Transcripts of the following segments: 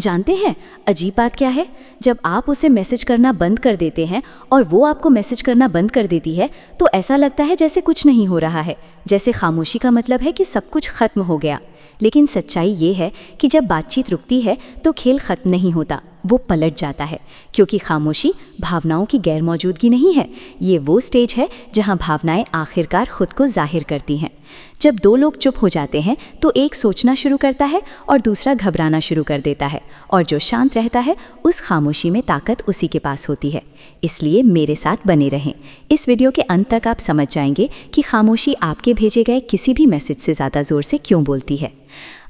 जानते हैं अजीब बात क्या है? जब आप उसे मैसेज करना बंद कर देते हैं और वो आपको मैसेज करना बंद कर देती है तो ऐसा लगता है जैसे कुछ नहीं हो रहा है, जैसे खामोशी का मतलब है कि सब कुछ खत्म हो गया। लेकिन सच्चाई ये है कि जब बातचीत रुकती है तो खेल खत्म नहीं होता, वो पलट जाता है। क्योंकि खामोशी भावनाओं की गैर मौजूदगी नहीं है, ये वो स्टेज है जहां भावनाएं आखिरकार खुद को जाहिर करती हैं। जब दो लोग चुप हो जाते हैं तो एक सोचना शुरू करता है और दूसरा घबराना शुरू कर देता है, और जो शांत रहता है उस खामोशी में ताकत उसी के पास होती है। इसलिए मेरे साथ बने रहें। इस वीडियो के अंत तक आप समझ जाएंगे कि खामोशी आपके भेजे गए किसी भी मैसेज से ज़्यादा ज़ोर से क्यों बोलती है।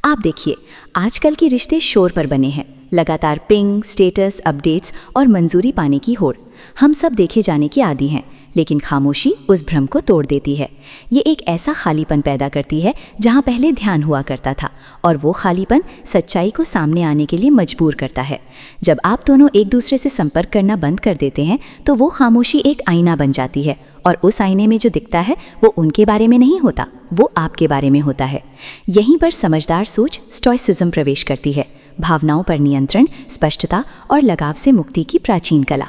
आप देखिए, आजकल के रिश्ते शोर पर बने हैं, लगातार पिंग, स्टेटस, अपडेट्स और मंजूरी पाने की होड़। हम सब देखे जाने के आदी हैं, लेकिन खामोशी उस भ्रम को तोड़ देती है। ये एक ऐसा खालीपन पैदा करती है जहाँ पहले ध्यान हुआ करता था, और वो खालीपन सच्चाई को सामने आने के लिए मजबूर करता है। जब आप दोनों एक दूसरे से संपर्क करना बंद कर देते हैं तो वो खामोशी एक आईना बन जाती है, और उस आईने में जो दिखता है वो उनके बारे में नहीं होता, वो आपके बारे में होता है। यहीं पर समझदार सोच स्टोइसिज्म प्रवेश करती है, भावनाओं पर नियंत्रण, स्पष्टता और लगाव से मुक्ति की प्राचीन कला।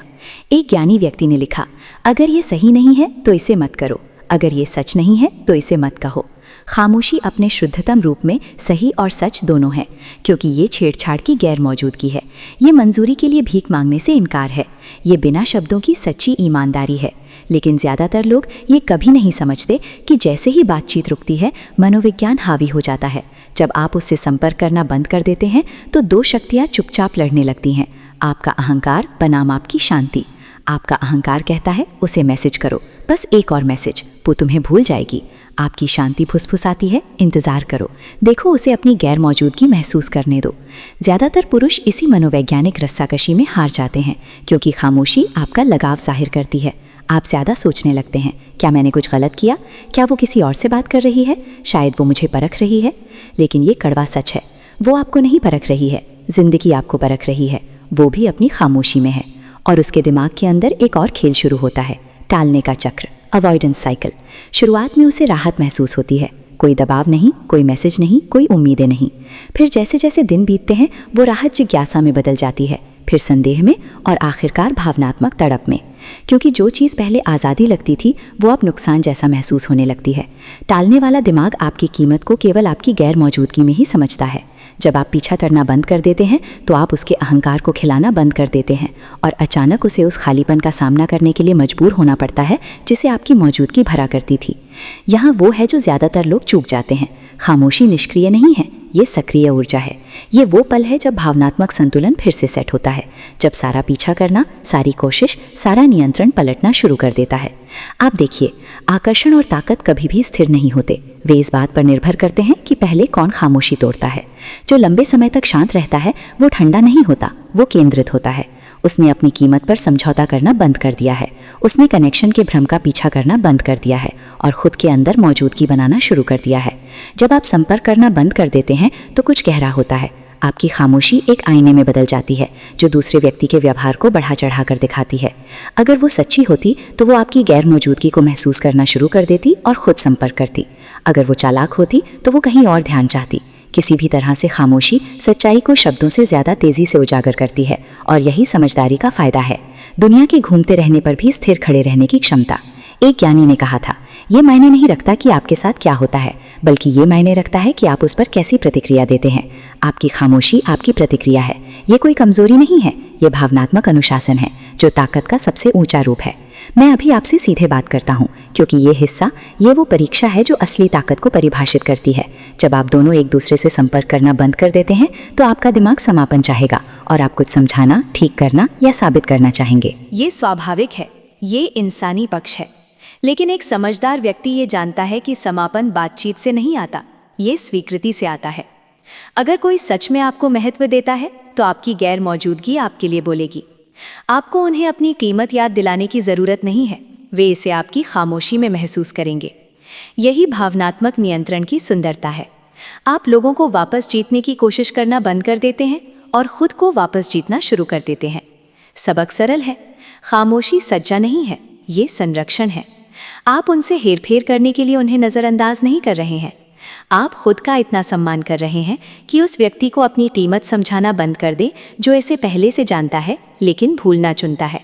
एक ज्ञानी व्यक्ति ने लिखा, अगर ये सही नहीं है तो इसे मत करो, अगर ये सच नहीं है तो इसे मत कहो। खामोशी अपने शुद्धतम रूप में सही और सच दोनों है, क्योंकि ये छेड़छाड़ की गैर मौजूदगी है, ये मंजूरी के लिए भीख मांगने से इनकार है, ये बिना शब्दों की सच्ची ईमानदारी है। लेकिन ज़्यादातर लोग ये कभी नहीं समझते कि जैसे ही बातचीत रुकती है मनोविज्ञान हावी हो जाता है। जब आप उससे संपर्क करना बंद कर देते हैं तो दो शक्तियाँ चुपचाप लड़ने लगती हैं, आपका अहंकार बनाम आपकी शांति। आपका अहंकार कहता है उसे मैसेज करो, बस एक और मैसेज, वो तुम्हें भूल जाएगी। आपकी शांति फुसफुसाती है, इंतज़ार करो, देखो उसे अपनी गैर मौजूदगी महसूस करने दो। ज़्यादातर पुरुष इसी मनोवैज्ञानिक रस्साकशी में हार जाते हैं, क्योंकि खामोशी आपका लगाव जाहिर करती है। आप ज़्यादा सोचने लगते हैं, क्या मैंने कुछ गलत किया, क्या वो किसी और से बात कर रही है, शायद वो मुझे परख रही है। लेकिन ये कड़वा सच है, वो आपको नहीं परख रही है, ज़िंदगी आपको परख रही है, वो भी अपनी खामोशी में है। और उसके दिमाग के अंदर एक और खेल शुरू होता है, टालने का चक्र, अवॉइडेंस साइकिल। शुरुआत में उसे राहत महसूस होती है, कोई दबाव नहीं, कोई मैसेज नहीं, कोई उम्मीदें नहीं। फिर जैसे जैसे दिन बीतते हैं वो राहत जिज्ञासा में बदल जाती है, फिर संदेह में, और आखिरकार भावनात्मक तड़प में। क्योंकि जो चीज़ पहले आज़ादी लगती थी वो अब नुकसान जैसा महसूस होने लगती है। टालने वाला दिमाग आपकी कीमत को केवल आपकी गैर मौजूदगी में ही समझता है। जब आप पीछा करना बंद कर देते हैं तो आप उसके अहंकार को खिलाना बंद कर देते हैं, और अचानक उसे उस खालीपन का सामना करने के लिए मजबूर होना पड़ता है जिसे आपकी मौजूदगी भरा करती थी। यहाँ वो है जो ज़्यादातर लोग चूक जाते हैं। खामोशी निष्क्रिय नहीं है, ये सक्रिय ऊर्जा है। ये वो पल है जब भावनात्मक संतुलन फिर से सेट होता है, जब सारा पीछा करना, सारी कोशिश, सारा नियंत्रण पलटना शुरू कर देता है। आप देखिए, आकर्षण और ताकत कभी भी स्थिर नहीं होते, वे इस बात पर निर्भर करते हैं कि पहले कौन खामोशी तोड़ता है। जो लंबे समय तक शांत रहता है वो ठंडा नहीं होता, वो केंद्रित होता है। उसने अपनी कीमत पर समझौता करना बंद कर दिया है, उसने कनेक्शन के भ्रम का पीछा करना बंद कर दिया है और खुद के अंदर मौजूदगी बनाना शुरू कर दिया है। जब आप संपर्क करना बंद कर देते हैं तो कुछ गहरा होता है, आपकी खामोशी एक आईने में बदल जाती है जो दूसरे व्यक्ति के व्यवहार को बढ़ा चढ़ा कर दिखाती है। अगर वो सच्ची होती तो वो आपकी गैर मौजूदगी को महसूस करना शुरू कर देती और खुद संपर्क करती। अगर वो चालाक होती तो वो कहीं और ध्यान चाहती। किसी भी तरह से खामोशी सच्चाई को शब्दों से ज़्यादा तेज़ी से उजागर करती है, और यही समझदारी का फ़ायदा है, दुनिया के घूमते रहने पर भी स्थिर खड़े रहने की क्षमता। एक ज्ञानी ने कहा था, ये मायने नहीं रखता कि आपके साथ क्या होता है, बल्कि ये मायने रखता है कि आप उस पर कैसी प्रतिक्रिया देते हैं। आपकी खामोशी आपकी प्रतिक्रिया है, ये कोई कमज़ोरी नहीं है, ये भावनात्मक अनुशासन है जो ताकत का सबसे ऊंचा रूप है। मैं अभी आपसे सीधे बात करता हूँ, क्योंकि ये वो परीक्षा है जो असली ताकत को परिभाषित करती है। जब आप दोनों एक दूसरे से संपर्क करना बंद कर देते हैं तो आपका दिमाग समापन चाहेगा, और आप कुछ समझाना, ठीक करना या साबित करना चाहेंगे। ये स्वाभाविक है, ये इंसानी पक्ष है। लेकिन एक समझदार व्यक्ति ये जानता है कि समापन बातचीत से नहीं आता, ये स्वीकृति से आता है। अगर कोई सच में आपको महत्व देता है तो आपकी गैर मौजूदगी आपके लिए बोलेगी। आपको उन्हें अपनी कीमत याद दिलाने की ज़रूरत नहीं है, वे इसे आपकी खामोशी में महसूस करेंगे। यही भावनात्मक नियंत्रण की सुंदरता है। आप लोगों को वापस जीतने की कोशिश करना बंद कर देते हैं और खुद को वापस जीतना शुरू कर देते हैं। सबक सरल है, खामोशी सज्जा नहीं है, ये संरक्षण है। आप उनसे हेरफेर करने के लिए उन्हें नज़रअंदाज नहीं कर रहे हैं, आप खुद का इतना सम्मान कर रहे हैं कि उस व्यक्ति को अपनी कीमत समझाना बंद कर दें जो इसे पहले से जानता है लेकिन भूलना चुनता है।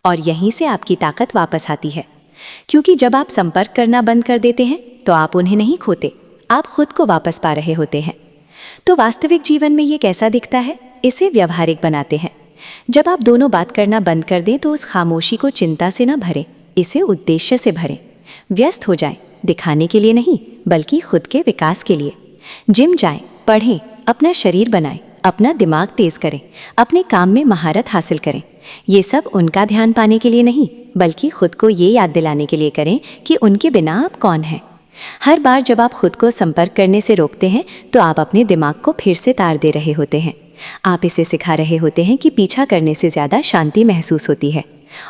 और यहीं से आपकी ताकत वापस आती है, क्योंकि जब आप संपर्क करना बंद कर देते हैं तो आप उन्हें नहीं खोते, आप खुद को वापस पा रहे होते हैं। तो वास्तविक जीवन में ये कैसा दिखता है, इसे व्यवहारिक बनाते हैं। जब आप दोनों बात करना बंद कर दें तो उस खामोशी को चिंता से न भरें, इसे उद्देश्य से भरें। व्यस्त हो जाएं, दिखाने के लिए नहीं बल्कि खुद के विकास के लिए। जिम जाएं, पढ़ें, अपना शरीर बनाएं, अपना दिमाग तेज करें, अपने काम में महारत हासिल करें। ये सब उनका ध्यान पाने के लिए नहीं बल्कि खुद को ये याद दिलाने के लिए करें कि उनके बिना आप कौन हैं। हर बार जब आप खुद को संपर्क करने से रोकते हैं तो आप अपने दिमाग को फिर से तार दे रहे होते हैं। आप इसे सिखा रहे होते हैं कि पीछा करने से ज़्यादा शांति महसूस होती है।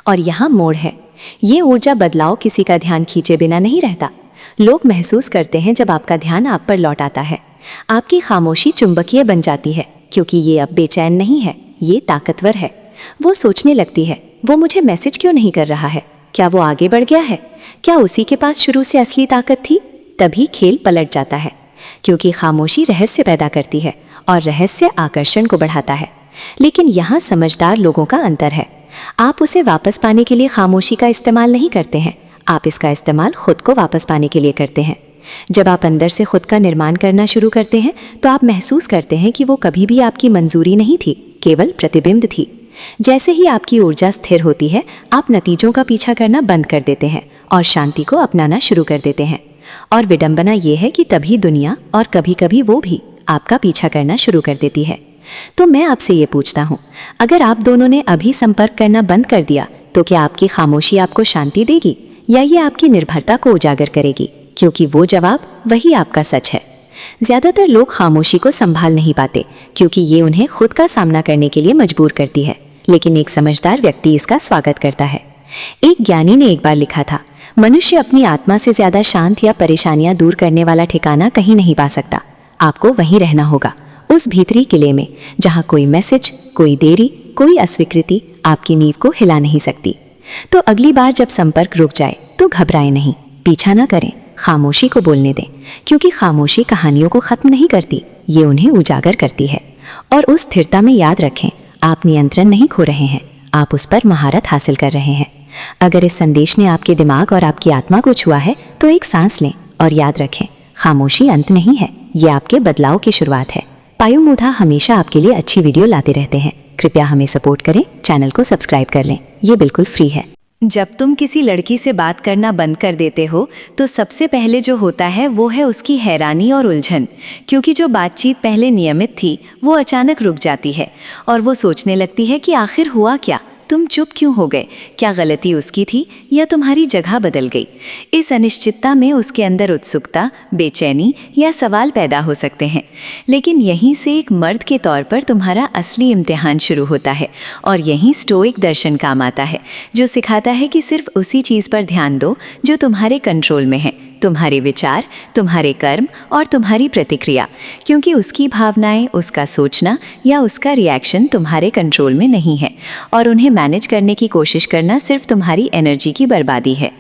और यहाँ मोड़ है, ये ऊर्जा बदलाव किसी का ध्यान खींचे बिना नहीं रहता। लोग महसूस करते हैं जब आपका ध्यान आप पर लौट आता है। आपकी खामोशी चुंबकीय बन जाती है, क्योंकि ये अब बेचैन नहीं है, ये ताकतवर है। वो सोचने लगती है, वो मुझे मैसेज क्यों नहीं कर रहा है, क्या वो आगे बढ़ गया है, क्या उसी के पास शुरू से असली ताकत थी। तभी खेल पलट जाता है, क्योंकि खामोशी रहस्य पैदा करती है और रहस्य आकर्षण को बढ़ाता है। लेकिन यहाँ समझदार लोगों का अंतर है। आप उसे वापस पाने के लिए खामोशी का इस्तेमाल नहीं करते हैं, आप इसका इस्तेमाल खुद को वापस पाने के लिए करते हैं। जब आप अंदर से खुद का निर्माण करना शुरू करते हैं तो आप महसूस करते हैं कि वो कभी भी आपकी मंजूरी नहीं थी, केवल प्रतिबिंब थी। जैसे ही आपकी ऊर्जा स्थिर होती है, आप नतीजों का पीछा करना बंद कर देते हैं और शांति को अपनाना शुरू कर देते हैं। और विडंबना ये है कि तभी दुनिया और कभी कभी वो भी आपका पीछा करना शुरू कर देती है। तो मैं आपसे ये पूछता हूँ, अगर आप दोनों ने अभी संपर्क करना बंद कर दिया तो क्या आपकी खामोशी आपको शांति देगी या ये आपकी निर्भरता को उजागर करेगी? क्योंकि वो जवाब वही आपका सच है। ज़्यादातर लोग खामोशी को संभाल नहीं पाते क्योंकि ये उन्हें खुद का सामना करने के लिए मजबूर करती है, लेकिन एक समझदार व्यक्ति इसका स्वागत करता है। एक ज्ञानी ने एक बार लिखा था, मनुष्य अपनी आत्मा से ज़्यादा शांत या परेशानियां दूर करने वाला ठिकाना कहीं नहीं पा सकता। आपको वहीं रहना होगा, उस भीतरी किले में जहाँ कोई मैसेज, कोई देरी, कोई अस्वीकृति आपकी नींव को हिला नहीं सकती। तो अगली बार जब संपर्क रुक जाए तो घबराएं नहीं, पीछा न करें, खामोशी को बोलने दें, क्योंकि खामोशी कहानियों को खत्म नहीं करती, ये उन्हें उजागर करती है। और उस स्थिरता में याद रखें, आप नियंत्रण नहीं खो रहे हैं, आप उस पर महारत हासिल कर रहे हैं। अगर इस संदेश ने आपके दिमाग और आपकी आत्मा को छुआ है तो एक सांस लें और याद रखें, खामोशी अंत नहीं है, ये आपके बदलाव की शुरुआत है। पायु मुधा हमेशा आपके लिए अच्छी वीडियो लाते रहते हैं। कृपया हमें सपोर्ट करें, चैनल को सब्सक्राइब कर लें, ये बिल्कुल फ्री है। जब तुम किसी लड़की से बात करना बंद कर देते हो तो सबसे पहले जो होता है वो है उसकी हैरानी और उलझन, क्योंकि जो बातचीत पहले नियमित थी वो अचानक रुक जाती है और वो सोचने लगती है कि आखिर हुआ क्या, तुम चुप क्यों हो गए, क्या गलती उसकी थी या तुम्हारी जगह बदल गई। इस अनिश्चितता में उसके अंदर उत्सुकता, बेचैनी या सवाल पैदा हो सकते हैं। लेकिन यहीं से एक मर्द के तौर पर तुम्हारा असली इम्तिहान शुरू होता है और यहीं स्टोइक दर्शन काम आता है, जो सिखाता है कि सिर्फ उसी चीज़ पर ध्यान दो जो तुम्हारे कंट्रोल में है, तुम्हारे विचार, तुम्हारे कर्म और तुम्हारी प्रतिक्रिया, क्योंकि उसकी भावनाएं, उसका सोचना या उसका रिएक्शन तुम्हारे कंट्रोल में नहीं है और उन्हें मैनेज करने की कोशिश करना सिर्फ तुम्हारी एनर्जी की बर्बादी है।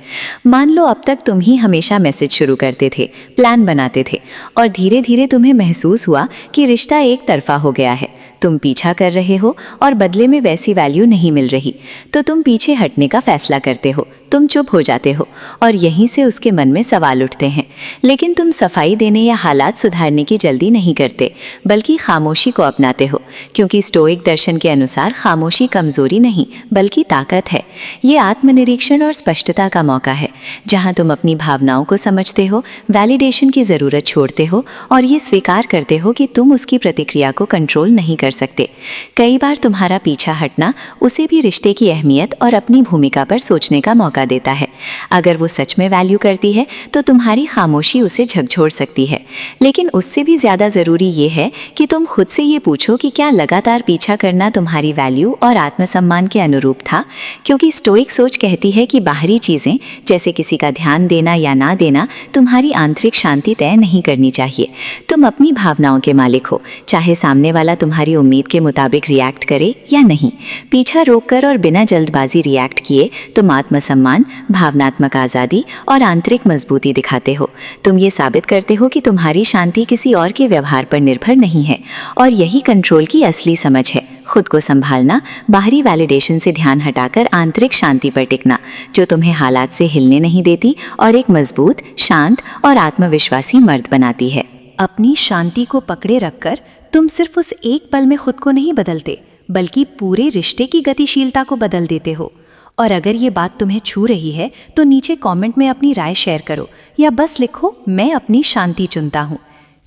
मान लो अब तक तुम ही हमेशा मैसेज शुरू करते थे, प्लान बनाते थे और धीरे धीरे तुम्हें महसूस हुआ कि रिश्ता एक तरफा हो गया है। तुम पीछा कर रहे हो और बदले में वैसी वैल्यू नहीं मिल रही, तो तुम पीछे हटने का फैसला करते हो, तुम चुप हो जाते हो और यहीं से उसके मन में सवाल उठते हैं। लेकिन तुम सफाई देने या हालात सुधारने की जल्दी नहीं करते, बल्कि खामोशी को अपनाते हो, क्योंकि स्टोइक दर्शन के अनुसार खामोशी कमजोरी नहीं बल्कि ताकत है। ये आत्मनिरीक्षण और स्पष्टता का मौका है, जहाँ तुम अपनी भावनाओं को समझते हो, वैलिडेशन की ज़रूरत छोड़ते हो और ये स्वीकार करते हो कि तुम उसकी प्रतिक्रिया को कंट्रोल नहीं कर सकते। कई बार तुम्हारा पीछा हटना उसे भी रिश्ते की अहमियत और अपनी भूमिका पर सोचने का मौका देता है। अगर वो सच में वैल्यू करती है तो तुम्हारी खामोशी उसे झकझोर सकती है। लेकिन उससे भी ज़्यादा ज़रूरी ये है कि तुम खुद से ये पूछो कि क्या लगातार पीछा करना तुम्हारी वैल्यू और आत्मसम्मान के अनुरूप था, क्योंकि स्टोइक सोच कहती है कि बाहरी चीज़ें जैसे किसी का ध्यान देना या ना देना तुम्हारी आंतरिक शांति तय नहीं करनी चाहिए। तुम अपनी भावनाओं के मालिक हो, चाहे सामने वाला तुम्हारी उम्मीद के मुताबिक रिएक्ट करे या नहीं। पीछा रोककर और बिना जल्दबाजी रिएक्ट किए तुम आत्मसम्मान, भावना भावनात्मक आज़ादी और आंतरिक मजबूती दिखाते हो। तुम ये साबित करते हो कि तुम्हारी शांति किसी और के व्यवहार पर निर्भर नहीं है, और यही कंट्रोल की असली समझ है। खुद को संभालना, बाहरी वैलिडेशन से ध्यान हटाकर आंतरिक शांति पर टिकना, जो तुम्हें हालात से हिलने नहीं देती और एक मजबूत, शांत और आत्मविश्वासी मर्द बनाती है। अपनी शांति को पकड़े रखकर तुम सिर्फ उस एक पल में खुद को नहीं बदलते, बल्कि पूरे रिश्ते की गतिशीलता को बदल देते हो। और अगर ये बात तुम्हें छू रही है तो नीचे कमेंट में अपनी राय शेयर करो, या बस लिखो मैं अपनी शांति चुनता हूँ।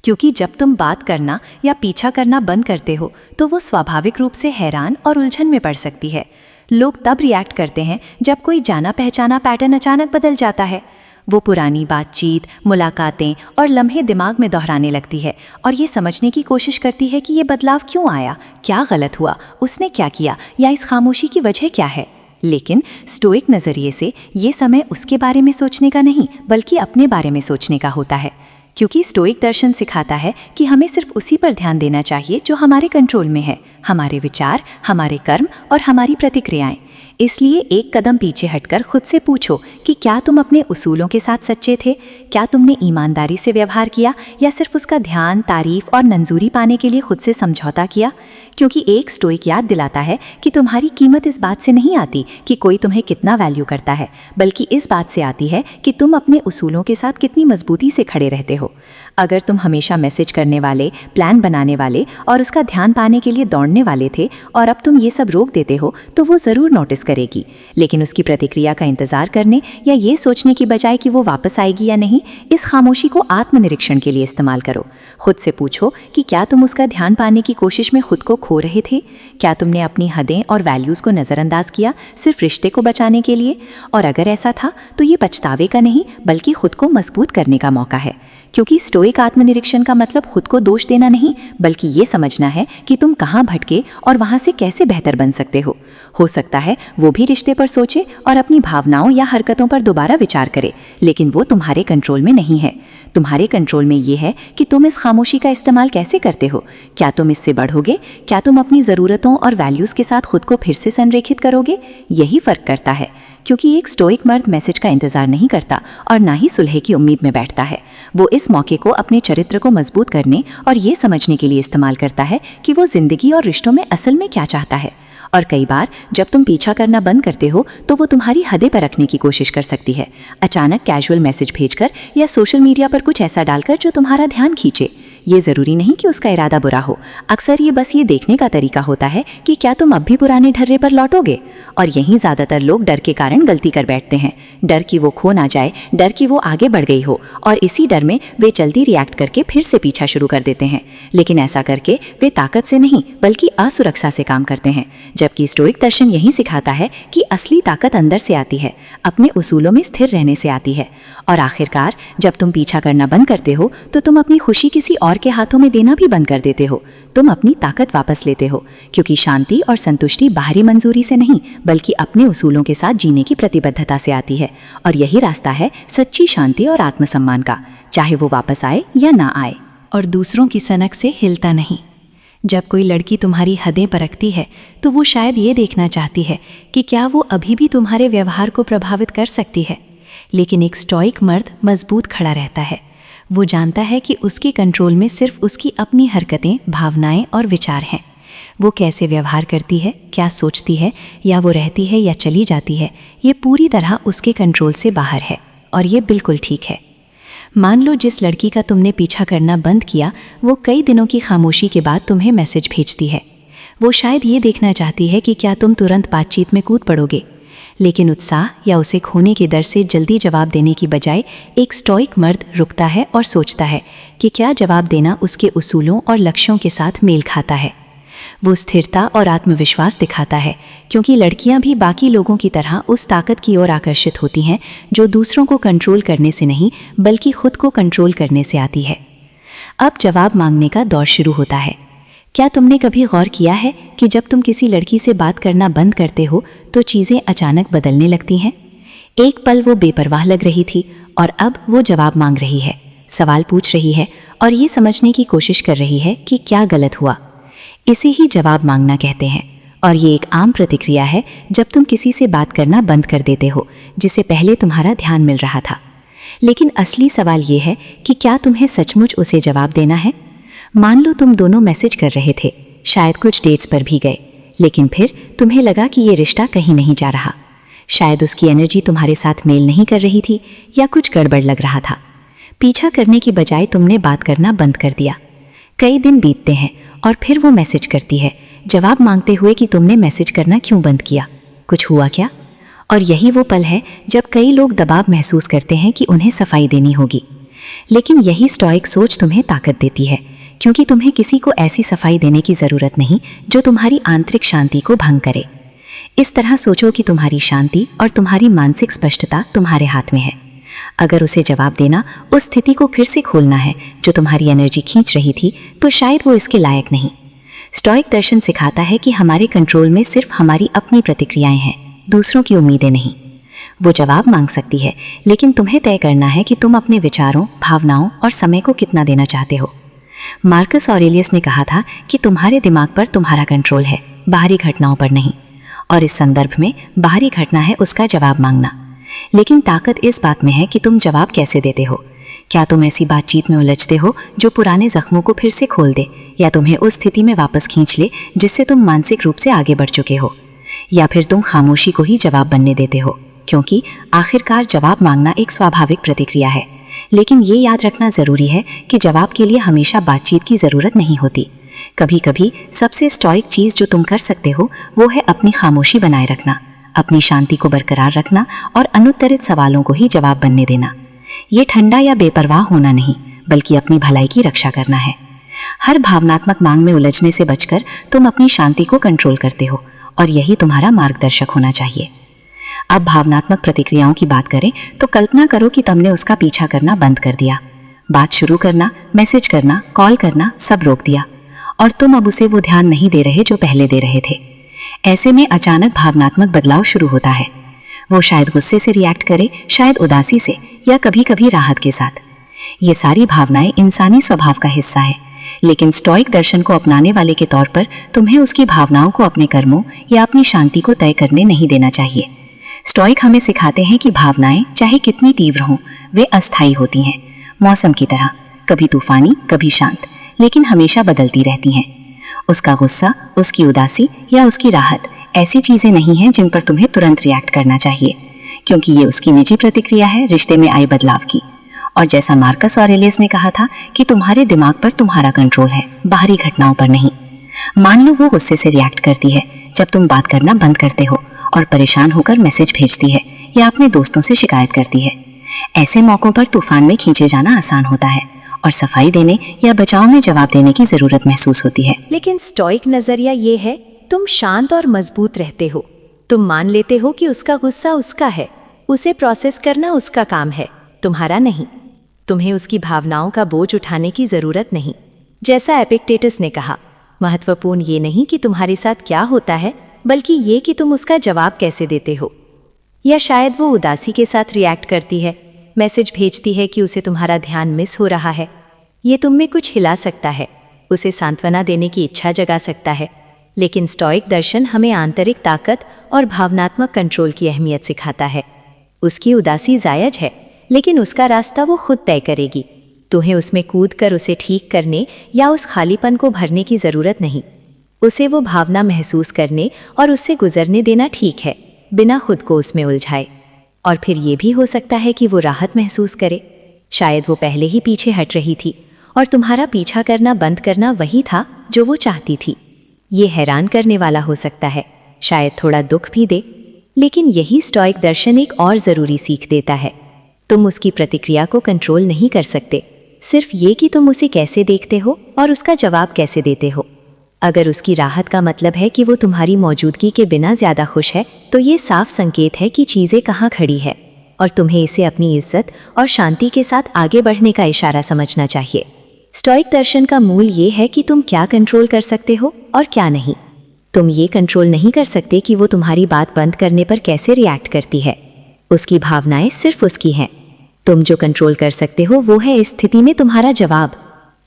क्योंकि जब तुम बात करना या पीछा करना बंद करते हो तो वो स्वाभाविक रूप से हैरान और उलझन में पड़ सकती है। लोग तब रिएक्ट करते हैं जब कोई जाना पहचाना पैटर्न अचानक बदल जाता है। वो पुरानी बातचीत, मुलाकातें और लम्हे दिमाग में दोहराने लगती है और ये समझने की कोशिश करती है कि ये बदलाव क्यों आया, क्या गलत हुआ, उसने क्या किया, या इस खामोशी की वजह क्या है। लेकिन स्टोइक नज़रिए से ये समय उसके बारे में सोचने का नहीं, बल्कि अपने बारे में सोचने का होता है। क्योंकि स्टोइक दर्शन सिखाता है कि हमें सिर्फ उसी पर ध्यान देना चाहिए जो हमारे कंट्रोल में है, हमारे विचार, हमारे कर्म और हमारी प्रतिक्रियाएं। इसलिए एक कदम पीछे हटकर खुद से पूछो कि क्या तुम अपने उसूलों के साथ सच्चे थे, क्या तुमने ईमानदारी से व्यवहार किया, या सिर्फ उसका ध्यान, तारीफ और मंजूरी पाने के लिए खुद से समझौता किया। क्योंकि एक स्टोइक याद दिलाता है कि तुम्हारी कीमत इस बात से नहीं आती कि कोई तुम्हें कितना वैल्यू करता है, बल्कि इस बात से आती है कि तुम अपने उसूलों के साथ कितनी मजबूती से खड़े रहते हो। अगर तुम हमेशा मैसेज करने वाले, प्लान बनाने वाले और उसका ध्यान पाने के लिए दौड़ने वाले थे और अब तुम ये सब रोक देते हो, तो वो ज़रूर नोटिस करेगी। लेकिन उसकी प्रतिक्रिया का इंतज़ार करने या ये सोचने की बजाय कि वो वापस आएगी या नहीं, इस खामोशी को आत्मनिरीक्षण के लिए इस्तेमाल करो। खुद से पूछो कि क्या तुम उसका ध्यान पाने की कोशिश में खुद को खो रहे थे, क्या तुमने अपनी हदें और वैल्यूज़ को नज़रअंदाज किया सिर्फ रिश्ते को बचाने के लिए। और अगर ऐसा था तो ये पछतावे का नहीं, बल्कि खुद को मजबूत करने का मौका है। क्योंकि स्टोइक आत्मनिरीक्षण का मतलब खुद को दोष देना नहीं, बल्कि ये समझना है कि तुम कहाँ भटके और वहाँ से कैसे बेहतर बन सकते हो। सकता है वो भी रिश्ते पर सोचे और अपनी भावनाओं या हरकतों पर दोबारा विचार करे, लेकिन वो तुम्हारे कंट्रोल में नहीं है। तुम्हारे कंट्रोल में ये है कि तुम इस खामोशी का इस्तेमाल कैसे करते हो। क्या तुम इससे बढ़ोगे, क्या तुम अपनी ज़रूरतों और वैल्यूज़ के साथ खुद को फिर से संरेखित करोगे। यही फ़र्क करता है। क्योंकि एक स्टोइक मर्द मैसेज का इंतज़ार नहीं करता और ना ही सुलह की उम्मीद में बैठता है। वो इस मौके को अपने चरित्र को मजबूत करने और ये समझने के लिए इस्तेमाल करता है कि वो ज़िंदगी और रिश्तों में असल में क्या चाहता है। और कई बार जब तुम पीछा करना बंद करते हो तो वो तुम्हारी हदें पर रखने की कोशिश कर सकती है, अचानक कैजुअल मैसेज भेजकर या सोशल मीडिया पर कुछ ऐसा डालकर जो तुम्हारा ध्यान खींचे। ये ज़रूरी नहीं कि उसका इरादा बुरा हो, अक्सर ये बस ये देखने का तरीका होता है कि क्या तुम अब भी पुराने ढर्रे पर लौटोगे। और यहीं ज़्यादातर लोग डर के कारण गलती कर बैठते हैं, डर कि वो खो ना जाए, डर कि वो आगे बढ़ गई हो, और इसी डर में वे जल्दी रिएक्ट करके फिर से पीछा शुरू कर देते हैं। लेकिन ऐसा करके वे ताकत से नहीं बल्कि असुरक्षा से काम करते हैं। जबकि स्टोइक दर्शन यही सिखाता है कि असली ताकत अंदर से आती है, अपने उसूलों में स्थिर रहने से आती है। और आखिरकार जब तुम पीछा करना बंद करते हो तो तुम अपनी खुशी किसी और के हाथों में देना भी बंद कर देते हो। तुम अपनी ताकत वापस लेते हो, क्योंकि शांति और संतुष्टि बाहरी मंजूरी से नहीं बल्कि अपने उसूलों के साथ जीने की प्रतिबद्धता से आती है। और यही रास्ता है सच्ची शांति और आत्मसम्मान का, चाहे वो वापस आए या ना आए। और दूसरों की सनक से हिलता नहीं। जब कोई लड़की तुम्हारी हदें परखती है तो वो शायद ये देखना चाहती है कि क्या वो अभी भी तुम्हारे व्यवहार को प्रभावित कर सकती है। लेकिन एक स्टोइक मर्द मजबूत खड़ा रहता है। वो जानता है कि उसके कंट्रोल में सिर्फ उसकी अपनी हरकतें, भावनाएं और विचार हैं। वो कैसे व्यवहार करती है, क्या सोचती है, या वो रहती है या चली जाती है, ये पूरी तरह उसके कंट्रोल से बाहर है। और ये बिल्कुल ठीक है। मान लो जिस लड़की का तुमने पीछा करना बंद किया वो कई दिनों की खामोशी के बाद तुम्हें मैसेज भेजती है। वो शायद ये देखना चाहती है कि क्या तुम तुरंत बातचीत में कूद पड़ोगे। लेकिन उत्साह या उसे खोने के डर से जल्दी जवाब देने की बजाय एक स्टोइक मर्द रुकता है और सोचता है कि क्या जवाब देना उसके उसूलों और लक्ष्यों के साथ मेल खाता है। वो स्थिरता और आत्मविश्वास दिखाता है, क्योंकि लड़कियां भी बाकी लोगों की तरह उस ताकत की ओर आकर्षित होती हैं जो दूसरों को कंट्रोल करने से नहीं बल्कि खुद को कंट्रोल करने से आती है। अब जवाब मांगने का दौर शुरू होता है। क्या तुमने कभी गौर किया है कि जब तुम किसी लड़की से बात करना बंद करते हो तो चीज़ें अचानक बदलने लगती हैं? एक पल वो बेपरवाह लग रही थी और अब वो जवाब मांग रही है, सवाल पूछ रही है और ये समझने की कोशिश कर रही है कि क्या गलत हुआ। इसे ही जवाब मांगना कहते हैं। और ये एक आम प्रतिक्रिया है जब तुम किसी से बात करना बंद कर देते हो जिसे पहले तुम्हारा ध्यान मिल रहा था। लेकिन असली सवाल ये है कि क्या तुम्हें सचमुच उसे जवाब देना है? मान लो तुम दोनों मैसेज कर रहे थे, शायद कुछ डेट्स पर भी गए, लेकिन फिर तुम्हें लगा कि ये रिश्ता कहीं नहीं जा रहा। शायद उसकी एनर्जी तुम्हारे साथ मेल नहीं कर रही थी या कुछ गड़बड़ लग रहा था। पीछा करने की बजाय तुमने बात करना बंद कर दिया। कई दिन बीतते हैं और फिर वो मैसेज करती है, जवाब मांगते हुए कि तुमने मैसेज करना क्यों बंद किया, कुछ हुआ क्या? और यही वो पल है जब कई लोग दबाव महसूस करते हैं कि उन्हें सफाई देनी होगी। लेकिन यही स्टोइक सोच तुम्हें ताकत देती है, क्योंकि तुम्हें किसी को ऐसी सफाई देने की ज़रूरत नहीं जो तुम्हारी आंतरिक शांति को भंग करे। इस तरह सोचो कि तुम्हारी शांति और तुम्हारी मानसिक स्पष्टता तुम्हारे हाथ में है। अगर उसे जवाब देना, उस स्थिति को फिर से खोलना है जो तुम्हारी एनर्जी खींच रही थी, तो शायद वो इसके लायक नहीं। स्टोइक दर्शन सिखाता है कि हमारे कंट्रोल में सिर्फ हमारी अपनी प्रतिक्रियाएं हैं, दूसरों की उम्मीदें नहीं। वो जवाब मांग सकती है, लेकिन तुम्हें तय करना है कि तुम अपने विचारों, भावनाओं और समय को कितना देना चाहते हो। मार्कस ऑरेलियस ने कहा था कि तुम्हारे दिमाग पर तुम्हारा कंट्रोल है, बाहरी घटनाओं पर नहीं। और इस संदर्भ में बाहरी घटना है उसका जवाब मांगना। लेकिन ताकत इस बात में है कि तुम जवाब कैसे देते हो। क्या तुम ऐसी बातचीत में उलझते हो जो पुराने जख्मों को फिर से खोल दे, या तुम्हें उस स्थिति में वापस खींच ले जिससे तुम मानसिक रूप से आगे बढ़ चुके हो, या फिर तुम खामोशी को ही जवाब बनने देते हो, क्योंकि आखिरकार जवाब मांगना एक स्वाभाविक प्रतिक्रिया है। लेकिन ये याद रखना ज़रूरी है कि जवाब के लिए हमेशा बातचीत की ज़रूरत नहीं होती। कभी कभी सबसे स्टोइक चीज़ जो तुम कर सकते हो वो है अपनी खामोशी बनाए रखना, अपनी शांति को बरकरार रखना और अनुत्तरित सवालों को ही जवाब बनने देना। ये ठंडा या बेपरवाह होना नहीं, बल्कि अपनी भलाई की रक्षा करना है। हर भावनात्मक मांग में उलझने से बचकर तुम अपनी शांति को कंट्रोल करते हो, और यही तुम्हारा मार्गदर्शक होना चाहिए। अब भावनात्मक प्रतिक्रियाओं की बात करें तो कल्पना करो कि तुमने उसका पीछा करना बंद कर दिया। बात शुरू करना, मैसेज करना, कॉल करना सब रोक दिया, और तुम अब उसे वो ध्यान नहीं दे रहे जो पहले दे रहे थे। ऐसे में अचानक भावनात्मक बदलाव शुरू होता है। वो शायद गुस्से से रिएक्ट करे, शायद उदासी से, या कभी कभी राहत के साथ। ये सारी भावनाएं इंसानी स्वभाव का हिस्सा है, लेकिन स्टोइक दर्शन को अपनाने वाले के तौर पर तुम्हें उसकी भावनाओं को अपने कर्मों या अपनी शांति को तय करने नहीं देना चाहिए। स्टोइक हमें सिखाते हैं कि भावनाएं चाहे कितनी तीव्र हों, वे अस्थायी होती हैं, मौसम की तरह, कभी तूफानी, कभी शांत, लेकिन हमेशा बदलती रहती हैं। उसका गुस्सा, उसकी उदासी या उसकी राहत ऐसी चीज़ें नहीं हैं जिन पर तुम्हें तुरंत रिएक्ट करना चाहिए, क्योंकि ये उसकी निजी प्रतिक्रिया है रिश्ते में आए बदलाव की। और जैसा मार्कस ऑरेलियस ने कहा था कि तुम्हारे दिमाग पर तुम्हारा कंट्रोल है, बाहरी घटनाओं पर नहीं। मान लो वो गुस्से से रिएक्ट करती है जब तुम बात करना बंद करते हो, और परेशान होकर मैसेज भेजती है या अपने दोस्तों से शिकायत करती है। ऐसे मौक़ों पर तूफान में खींचे जाना आसान होता है, और सफाई देने या बचाव में जवाब देने की ज़रूरत महसूस होती है। लेकिन स्टोइक नज़रिया ये है, तुम शांत और मजबूत रहते हो। तुम मान लेते हो कि उसका गुस्सा उसका है, उसे प्रोसेस करना उसका काम है, तुम्हारा नहीं। तुम्हें उसकी भावनाओं का बोझ उठाने की ज़रूरत नहीं। जैसा एपिक्टेटस ने कहा, महत्वपूर्ण ये नहीं कि तुम्हारे साथ क्या होता है, बल्कि ये कि तुम उसका जवाब कैसे देते हो। या शायद वो उदासी के साथ रिएक्ट करती है, मैसेज भेजती है कि उसे तुम्हारा ध्यान मिस हो रहा है। ये तुम में कुछ हिला सकता है, उसे सांत्वना देने की इच्छा जगा सकता है। लेकिन स्टोइक दर्शन हमें आंतरिक ताकत और भावनात्मक कंट्रोल की अहमियत सिखाता है। उसकी उदासी जायज है, लेकिन उसका रास्ता वो खुद तय करेगी। तुम्हें उसमें कूद कर उसे ठीक करने या उस खालीपन को भरने की ज़रूरत नहीं। उसे वो भावना महसूस करने और उससे गुजरने देना ठीक है, बिना खुद को उसमें उलझाए। और फिर ये भी हो सकता है कि वो राहत महसूस करे। शायद वो पहले ही पीछे हट रही थी, और तुम्हारा पीछा करना बंद करना वही था जो वो चाहती थी। ये हैरान करने वाला हो सकता है, शायद थोड़ा दुख भी दे, लेकिन यही स्टोइक दर्शन एक और ज़रूरी सीख देता है। तुम उसकी प्रतिक्रिया को कंट्रोल नहीं कर सकते, सिर्फ ये कि तुम उसे कैसे देखते हो और उसका जवाब कैसे देते हो। अगर उसकी राहत का मतलब है कि वो तुम्हारी मौजूदगी के बिना ज़्यादा खुश है, तो ये साफ संकेत है कि चीज़ें कहाँ खड़ी है, और तुम्हें इसे अपनी इज्जत और शांति के साथ आगे बढ़ने का इशारा समझना चाहिए। स्टोइक दर्शन का मूल ये है कि तुम क्या कंट्रोल कर सकते हो और क्या नहीं। तुम ये कंट्रोल नहीं कर सकते कि वो तुम्हारी बात बंद करने पर कैसे रिएक्ट करती है। उसकी भावनाएं सिर्फ उसकी हैं। तुम जो कंट्रोल कर सकते हो वो है इस स्थिति में तुम्हारा जवाब।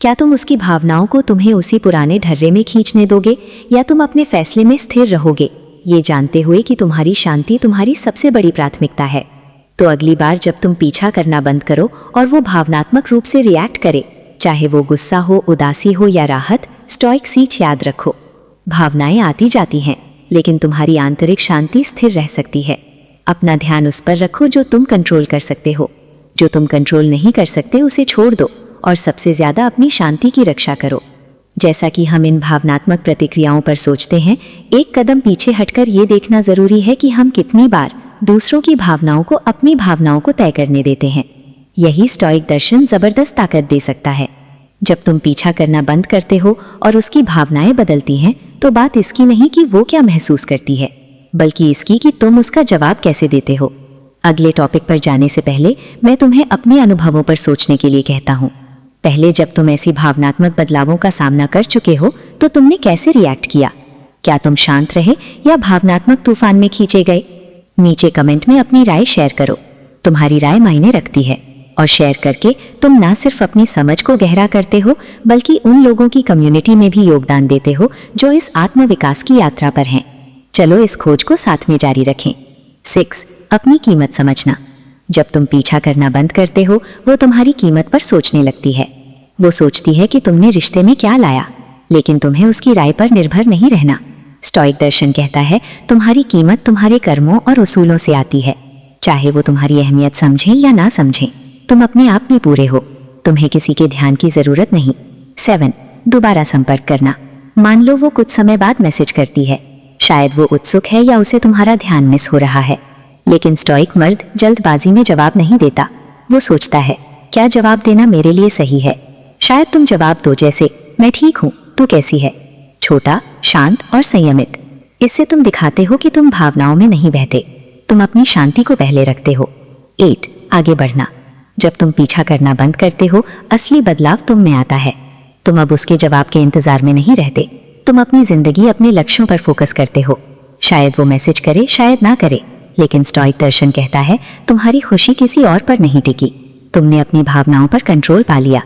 क्या तुम उसकी भावनाओं को तुम्हें उसी पुराने ढर्रे में खींचने दोगे, या तुम अपने फैसले में स्थिर रहोगे, ये जानते हुए कि तुम्हारी शांति तुम्हारी सबसे बड़ी प्राथमिकता है? तो अगली बार जब तुम पीछा करना बंद करो और वो भावनात्मक रूप से रिएक्ट करे, चाहे वो गुस्सा हो, उदासी हो या राहत, स्टोइक सीख याद रखो, भावनाएं आती जाती हैं, लेकिन तुम्हारी आंतरिक शांति स्थिर रह सकती है। अपना ध्यान उस पर रखो जो तुम कंट्रोल कर सकते हो। जो तुम कंट्रोल नहीं कर सकते उसे छोड़ दो, और सबसे ज्यादा अपनी शांति की रक्षा करो। जैसा कि हम इन भावनात्मक प्रतिक्रियाओं पर सोचते हैं, एक कदम पीछे हटकर ये देखना जरूरी है कि हम कितनी बार दूसरों की भावनाओं को अपनी भावनाओं को तय करने देते हैं। यही स्टोइक दर्शन जबरदस्त ताकत दे सकता है। जब तुम पीछा करना बंद करते हो और उसकी भावनाएं बदलती हैं, तो बात इसकी नहीं कि वो क्या महसूस करती है, बल्कि इसकी कि तुम उसका जवाब कैसे देते हो। अगले टॉपिक पर जाने से पहले मैं तुम्हें अपने अनुभवों पर सोचने के लिए कहता हूँ। पहले जब तुम ऐसी भावनात्मक बदलावों का सामना कर चुके हो तो तुमने कैसे रिएक्ट किया? क्या तुम शांत रहे या भावनात्मक तूफान में खींचे गए? नीचे कमेंट में अपनी राय शेयर करो। तुम्हारी राय मायने रखती है, और शेयर करके तुम ना सिर्फ अपनी समझ को गहरा करते हो, बल्कि उन लोगों की कम्युनिटी में भी योगदान देते हो जो इस आत्मविकास की यात्रा पर हैं। चलो इस खोज को साथ में जारी रखें। 6. अपनी कीमत समझना। जब तुम पीछा करना बंद करते हो, वो तुम्हारी कीमत पर सोचने लगती है। वो सोचती है कि तुमने रिश्ते में क्या लाया, लेकिन तुम्हें उसकी राय पर निर्भर नहीं रहना। स्टोइक दर्शन कहता है, तुम्हारी कीमत तुम्हारे कर्मों और उसूलों से आती है। चाहे वो तुम्हारी अहमियत समझें या ना समझें, तुम अपने आप में पूरे हो। तुम्हें किसी के ध्यान की जरूरत नहीं। 7. दोबारा संपर्क करना। मान लो वो कुछ समय बाद मैसेज करती है। शायद वो उत्सुक है या उसे तुम्हारा ध्यान मिस हो रहा है, लेकिन स्टोइक मर्द जल्दबाजी में जवाब नहीं देता। वो सोचता है, क्या जवाब देना मेरे लिए सही है? शायद तुम जवाब दो जैसे, मैं ठीक हूँ, तू कैसी है? छोटा, शांत और संयमित। इससे तुम दिखाते हो कि तुम भावनाओं में नहीं बहते, तुम अपनी शांति को पहले रखते हो। 8. आगे बढ़ना। जब तुम पीछा करना बंद करते हो, असली बदलाव तुम में आता है। तुम अब उसके जवाब के इंतजार में नहीं रहते। तुम अपनी जिंदगी, अपने लक्ष्यों पर फोकस करते हो। शायद वो मैसेज करे, शायद ना करे, लेकिन स्टोइक दर्शन कहता है, तुम्हारी खुशी किसी और पर नहीं टिकी। तुमने अपनी भावनाओं पर कंट्रोल पा लिया।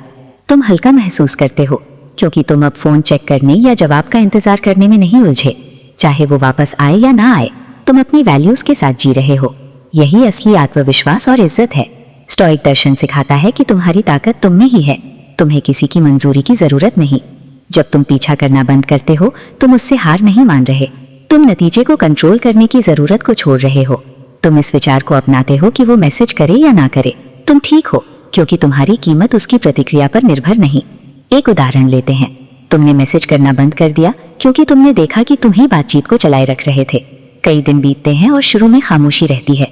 तुम हल्का महसूस करते हो, क्योंकि तुम अब फोन चेक करने या जवाब का इंतजार करने में नहीं उलझे। चाहे वो वापस आए या ना आए, तुम अपनी वैल्यूज के साथ जी रहे हो। यही असली आत्मविश्वास और इज्जत है। स्टोइक दर्शन सिखाता है कि तुम्हारी ताकत तुम में ही है, तुम्हें किसी की मंजूरी की जरूरत नहीं। जब तुम पीछा करना बंद करते हो, तुम उससे हार नहीं मान रहे, तुम नतीजे को कंट्रोल करने की जरूरत को छोड़ रहे हो। तुम इस विचार को अपनाते हो कि वो मैसेज करे या ना करे, तुम ठीक हो, क्योंकि तुम्हारी कीमत उसकी प्रतिक्रिया पर निर्भर नहीं। एक उदाहरण लेते हैं। तुमने मैसेज करना बंद कर दिया क्योंकि तुमने देखा कि तुम ही बातचीत को चलाए रख रहे थे। कई दिन बीतते हैं और शुरू में खामोशी रहती है।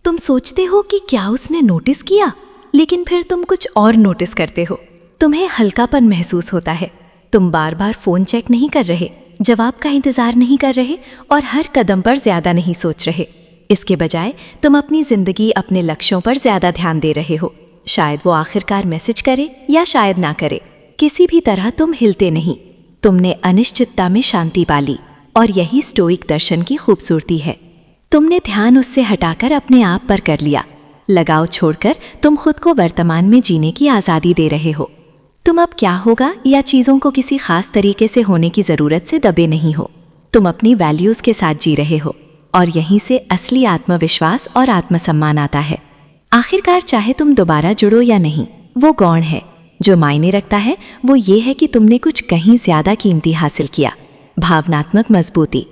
तुम सोचते हो कि क्या उसने नोटिस किया, लेकिन फिर तुम कुछ और नोटिस करते हो। तुम्हें हल्कापन महसूस होता है। तुम बार बार फोन चेक नहीं कर रहे, जवाब का इंतजार नहीं कर रहे और हर कदम पर ज्यादा नहीं सोच रहे। इसके बजाय तुम अपनी जिंदगी, अपने लक्ष्यों पर ज्यादा ध्यान दे रहे हो। शायद वो आखिरकार मैसेज करे या शायद ना करे, किसी भी तरह तुम हिलते नहीं। तुमने अनिश्चितता में शांति पाली, और यही स्टोइक दर्शन की खूबसूरती है। तुमने ध्यान उससे हटाकर अपने आप पर कर लिया। लगाव छोड़कर तुम खुद को वर्तमान में जीने की आज़ादी दे रहे हो। तुम अब क्या होगा या चीज़ों को किसी खास तरीके से होने की ज़रूरत से दबे नहीं हो। तुम अपनी वैल्यूज़ के साथ जी रहे हो, और यहीं से असली आत्मविश्वास और आत्मसम्मान आता है। आखिरकार चाहे तुम दोबारा जुड़ो या नहीं, वो गौण है। जो मायने रखता है वो ये है कि तुमने कुछ कहीं ज्यादा कीमती हासिल किया, भावनात्मक मजबूती।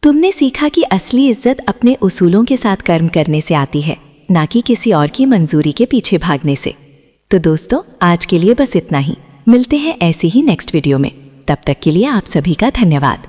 तुमने सीखा कि असली इज्जत अपने उसूलों के साथ कर्म करने से आती है, ना कि किसी और की मंजूरी के पीछे भागने से। तो दोस्तों, आज के लिए बस इतना ही। मिलते हैं ऐसे ही नेक्स्ट वीडियो में। तब तक के लिए आप सभी का धन्यवाद।